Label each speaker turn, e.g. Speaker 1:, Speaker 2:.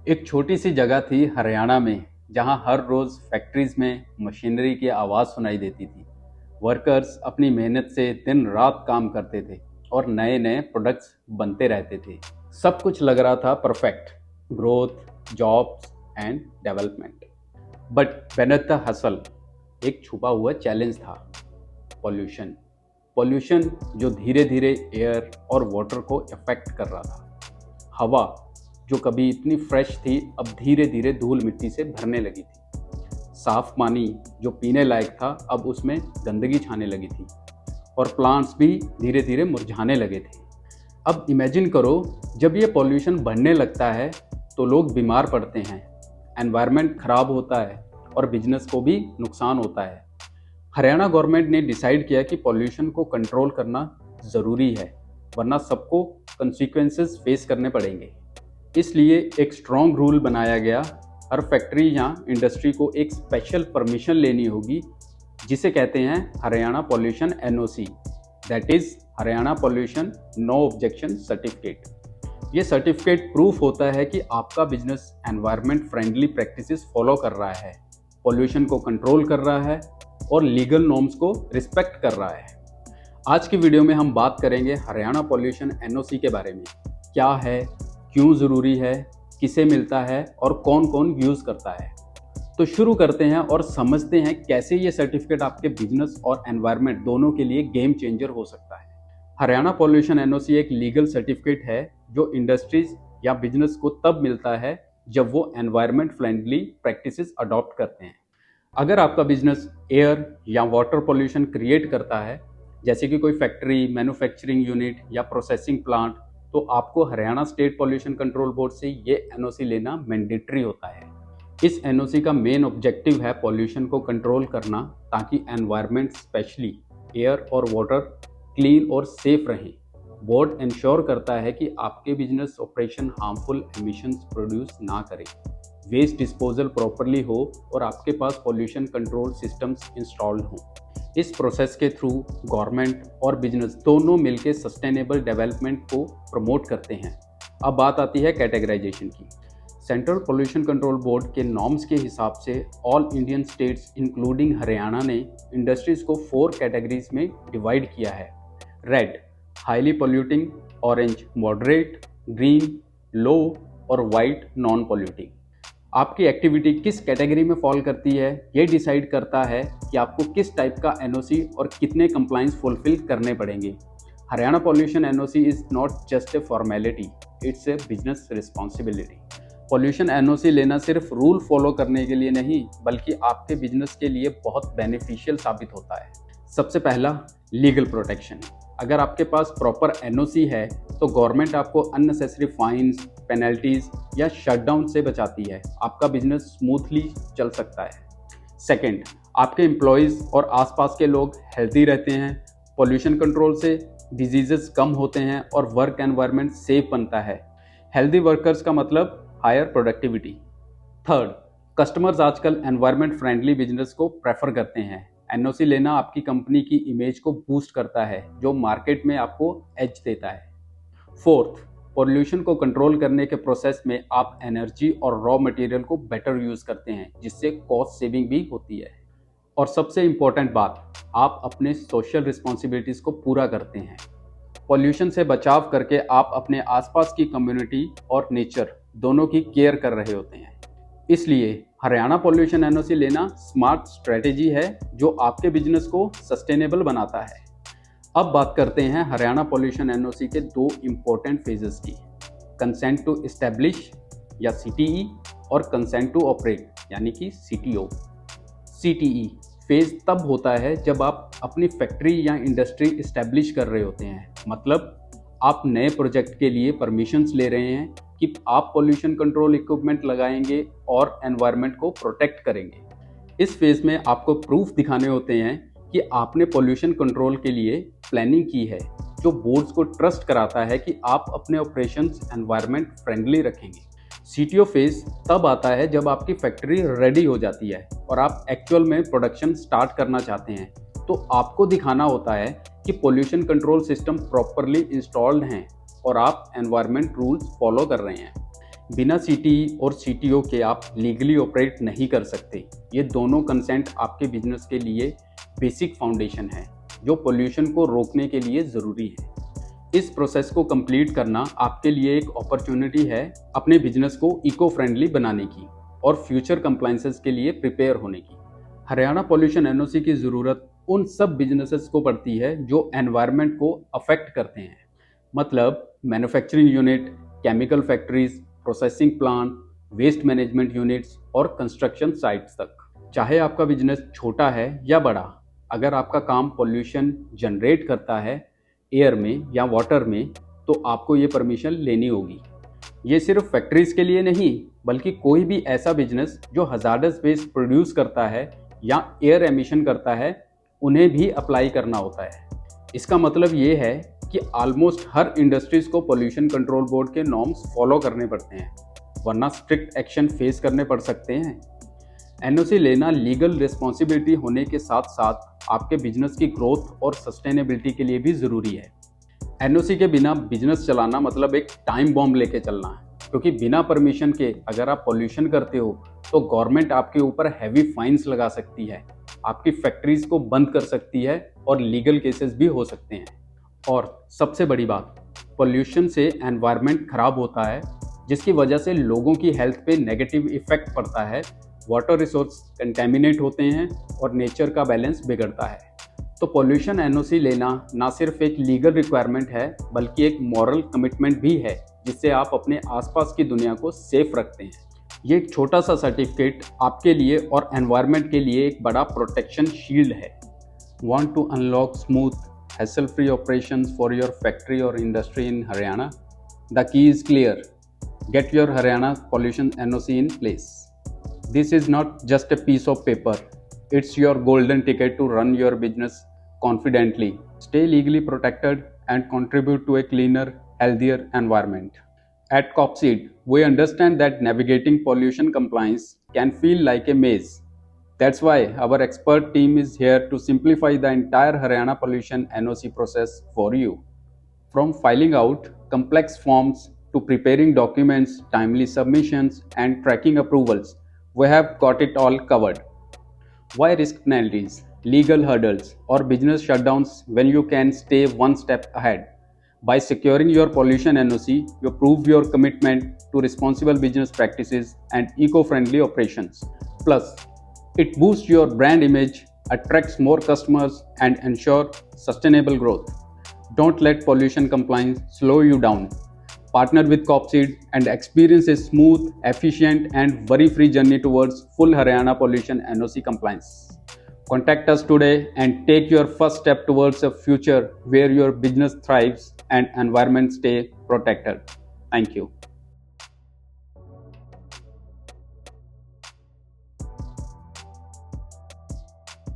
Speaker 1: एक छोटी सी जगह थी हरियाणा में, जहां हर रोज फैक्ट्रीज में मशीनरी की आवाज़ सुनाई देती थी। वर्कर्स अपनी मेहनत से दिन रात काम करते थे और नए नए प्रोडक्ट्स बनते रहते थे। सब कुछ लग रहा था perfect, growth, jobs and development. But beneath the hustle एक छुपा हुआ चैलेंज था, पॉल्यूशन। पॉल्यूशन जो धीरे धीरे एयर और वाटर को इफेक्ट कर रहा था। हवा जो कभी इतनी फ्रेश थी, अब धीरे धीरे धूल मिट्टी से भरने लगी थी। साफ पानी जो पीने लायक था, अब उसमें गंदगी छाने लगी थी। और प्लांट्स भी धीरे धीरे मुरझाने लगे थे। अब इमेजिन करो, जब ये पॉल्यूशन बढ़ने लगता है तो लोग बीमार पड़ते हैं, एनवायरनमेंट खराब होता है और बिजनेस को भी नुकसान होता है। हरियाणा गवर्नमेंट ने डिसाइड किया कि पॉल्यूशन को कंट्रोल करना ज़रूरी है, वरना सबको कंसिक्वेंसेस फेस करने पड़ेंगे। इसलिए एक स्ट्रॉन्ग रूल बनाया गया। हर फैक्ट्री या इंडस्ट्री को एक स्पेशल परमिशन लेनी होगी, जिसे कहते हैं Haryana pollution NOC, that is Haryana pollution no objection certificate. ये सर्टिफिकेट प्रूफ होता है कि आपका business environment friendly practices follow कर रहा है, पॉल्यूशन को कंट्रोल कर रहा है और लीगल नॉर्म्स को रिस्पेक्ट कर रहा है। आज की वीडियो में हम बात करेंगे हरियाणा पॉल्यूशन एनओसी के बारे में। क्या है, क्यों ज़रूरी है, किसे मिलता है और कौन कौन यूज़ करता है। तो शुरू करते हैं और समझते हैं कैसे ये सर्टिफिकेट आपके बिजनेस और एनवायरनमेंट दोनों के लिए गेम चेंजर हो सकता है। हरियाणा पॉल्यूशन एनओसी एक लीगल सर्टिफिकेट है जो इंडस्ट्रीज या बिजनेस को तब मिलता है जब वो एनवायरनमेंट फ्रेंडली प्रैक्टिसेस अडॉप्ट करते हैं। अगर आपका बिजनेस एयर या वाटर पॉल्यूशन क्रिएट करता है, जैसे कि कोई फैक्ट्री, मैन्युफैक्चरिंग यूनिट या प्रोसेसिंग प्लांट, तो आपको Haryana state pollution control board से ये एनओसी लेना मैंडेटरी होता है। इस एनओसी का मेन ऑब्जेक्टिव है पॉल्यूशन को कंट्रोल करना, ताकि एनवायरनमेंट स्पेशली एयर और वाटर क्लीन और सेफ रहें। बोर्ड इंश्योर करता है कि आपके business operation harmful emissions produce ना करें, वेस्ट डिस्पोजल प्रॉपरली हो और आपके पास पॉल्यूशन कंट्रोल सिस्टम्स इंस्टॉल्ड हों। इस प्रोसेस के थ्रू गवर्नमेंट और बिजनेस दोनों मिलकर सस्टेनेबल डेवलपमेंट को प्रमोट करते हैं। अब बात आती है कैटेगराइजेशन की। सेंट्रल पॉल्यूशन कंट्रोल बोर्ड के नॉर्म्स के हिसाब से all Indian states including Haryana ने इंडस्ट्रीज को 4 कैटेगरीज में डिवाइड किया है। Red highly polluting, orange moderate, green low और वाइट नॉन पॉल्यूटिंग। आपकी एक्टिविटी किस कैटेगरी में फॉल करती है, ये डिसाइड करता है कि आपको किस टाइप का एनओसी और कितने कंप्लायंस फुलफिल करने पड़ेंगे। Haryana pollution NOC is not just a formality, it's a business responsibility. Pollution NOC लेना सिर्फ रूल फॉलो करने के लिए नहीं, बल्कि आपके बिजनेस के लिए बहुत बेनिफिशियल साबित होता है। सबसे पहला, लीगल प्रोटेक्शन। अगर आपके पास प्रॉपर एनओसी है तो गवर्नमेंट आपको अननेसेसरी फाइन्स, पेनल्टीज या शटडाउन से बचाती है। आपका बिजनेस स्मूथली चल सकता है। सेकंड, आपके एम्प्लॉयज़ और आसपास के लोग हेल्दी रहते हैं। पॉल्यूशन कंट्रोल से डिजीजेस कम होते हैं और वर्क एनवायरनमेंट सेफ बनता है। हेल्दी वर्कर्स का मतलब हायर प्रोडक्टिविटी। थर्ड, कस्टमर्स आजकल एनवायरनमेंट फ्रेंडली बिजनेस को प्रेफर करते हैं। एनओसी लेना आपकी कंपनी की इमेज को बूस्ट करता है, जो मार्केट में आपको एज देता है। फोर्थ, पॉल्यूशन को कंट्रोल करने के प्रोसेस में आप एनर्जी और रॉ मटेरियल को बेटर यूज़ करते हैं, जिससे कॉस्ट सेविंग भी होती है। और सबसे इम्पोर्टेंट बात, आप अपने सोशल रिस्पॉन्सिबिलिटीज़ को पूरा करते हैं। पॉल्यूशन से बचाव करके आप अपने आसपास की कम्युनिटी और नेचर दोनों की केयर कर रहे होते हैं। इसलिए हरियाणा पॉल्यूशन एनओसी लेना स्मार्ट स्ट्रेटेजी है जो आपके बिजनेस को सस्टेनेबल बनाता है। अब बात करते हैं हरियाणा पॉल्यूशन एनओसी के 2 इम्पोर्टेंट फेजेस की, कंसेंट टू एस्टैब्लिश या सीटीई और कंसेंट टू ऑपरेट यानी कि सीटीओ। सीटीई फेज तब होता है जब आप अपनी फैक्ट्री या इंडस्ट्री इस्टेब्लिश कर रहे होते हैं, मतलब आप नए प्रोजेक्ट के लिए परमिशंस ले रहे हैं कि आप पॉल्यूशन कंट्रोल इक्विपमेंट लगाएंगे और एनवायरनमेंट को प्रोटेक्ट करेंगे। इस फेज में आपको प्रूफ दिखाने होते हैं कि आपने पॉल्यूशन कंट्रोल के लिए प्लानिंग की है, जो बोर्ड्स को ट्रस्ट कराता है कि आप अपने ऑपरेशंस एनवायरनमेंट फ्रेंडली रखेंगे। सीटीओ फेज तब आता है जब आपकी फैक्ट्री रेडी हो जाती है और आप एक्चुअल में प्रोडक्शन स्टार्ट करना चाहते हैं। तो आपको दिखाना होता है कि pollution control system properly installed हैं और आप एनवायरनमेंट रूल्स फॉलो कर रहे हैं। बिना सीटी और सीटीओ के आप लीगली ऑपरेट नहीं कर सकते। ये दोनों कंसेंट आपके बिजनेस के लिए बेसिक फाउंडेशन है जो पोल्यूशन को रोकने के लिए ज़रूरी है। इस प्रोसेस को कंप्लीट करना आपके लिए एक अपॉर्चुनिटी है अपने बिजनेस को इको फ्रेंडली बनाने की और फ्यूचर कंप्लायंसेस के लिए प्रिपेयर होने की। हरियाणा पॉल्यूशन एनओसी की ज़रूरत उन सब बिजनेसेस को पड़ती है जो एनवायरनमेंट को अफेक्ट करते हैं, मतलब manufacturing unit, chemical factories, processing plant, waste management units और कंस्ट्रक्शन साइट्स तक। चाहे आपका बिजनेस छोटा है या बड़ा, अगर आपका काम पॉल्यूशन जनरेट करता है एयर में या वाटर में, तो आपको ये परमिशन लेनी होगी। ये सिर्फ फैक्ट्रीज के लिए नहीं, बल्कि कोई भी ऐसा बिजनेस जो हजार्डस वेस्ट प्रोड्यूस करता है या एयर एमिशन करता है, उन्हें भी अप्लाई करना होता है। इसका मतलब ये है कि ऑलमोस्ट हर इंडस्ट्रीज को पोल्यूशन कंट्रोल बोर्ड के नॉर्म्स फॉलो करने पड़ते हैं, वरना स्ट्रिक्ट एक्शन फेस करने पड़ सकते हैं। एनओसी लेना लीगल रिस्पॉन्सिबिलिटी होने के साथ साथ आपके बिजनेस की ग्रोथ और सस्टेनेबिलिटी के लिए भी ज़रूरी है। एनओसी के बिना बिजनेस चलाना मतलब एक टाइम बॉम्ब लेके चलना है, क्योंकि बिना परमिशन के अगर आप पोल्यूशन करते हो तो गवर्नमेंट आपके ऊपर हैवी फाइन्स लगा सकती है, आपकी फैक्ट्रीज को बंद कर सकती है और लीगल केसेस भी हो सकते हैं। और सबसे बड़ी बात, पोल्यूशन से एनवायरनमेंट खराब होता है, जिसकी वजह से लोगों की हेल्थ पे नेगेटिव इफेक्ट पड़ता है, वाटर रिसोर्स कंटेमिनेट होते हैं और नेचर का बैलेंस बिगड़ता है। तो पोल्यूशन एनओसी लेना ना सिर्फ एक लीगल रिक्वायरमेंट है, बल्कि एक मॉरल कमिटमेंट भी है, जिससे आप अपने आसपास की दुनिया को सेफ रखते हैं। ये एक छोटा सा सर्टिफिकेट आपके लिए और एनवायरनमेंट के लिए एक बड़ा प्रोटेक्शन शील्ड है। Want to unlock smooth, hassle-free operations for your factory or industry in Haryana? The key is clear. Get your Haryana pollution NOC in place. This is not just a piece of paper. It's your golden ticket to run your business confidently, stay legally protected, and contribute to a cleaner, healthier environment. At Copseed, we understand that navigating pollution compliance can feel like a maze. That's why our expert team is here to simplify the entire Haryana pollution NOC process for you. From filing out complex forms to preparing documents, timely submissions, and tracking approvals, we have got it all covered. Why risk penalties, legal hurdles, or business shutdowns when you can stay one step ahead? By securing your pollution NOC, you prove your commitment to responsible business practices and eco-friendly operations. Plus, it boosts your brand image, attracts more customers, and ensures sustainable growth. Don't let pollution compliance slow you down. Partner with Copseed and experience a smooth, efficient, and worry-free journey towards full Haryana pollution NOC compliance. Contact us today and take your first step towards a future where your business thrives and environment stay protected. Thank you.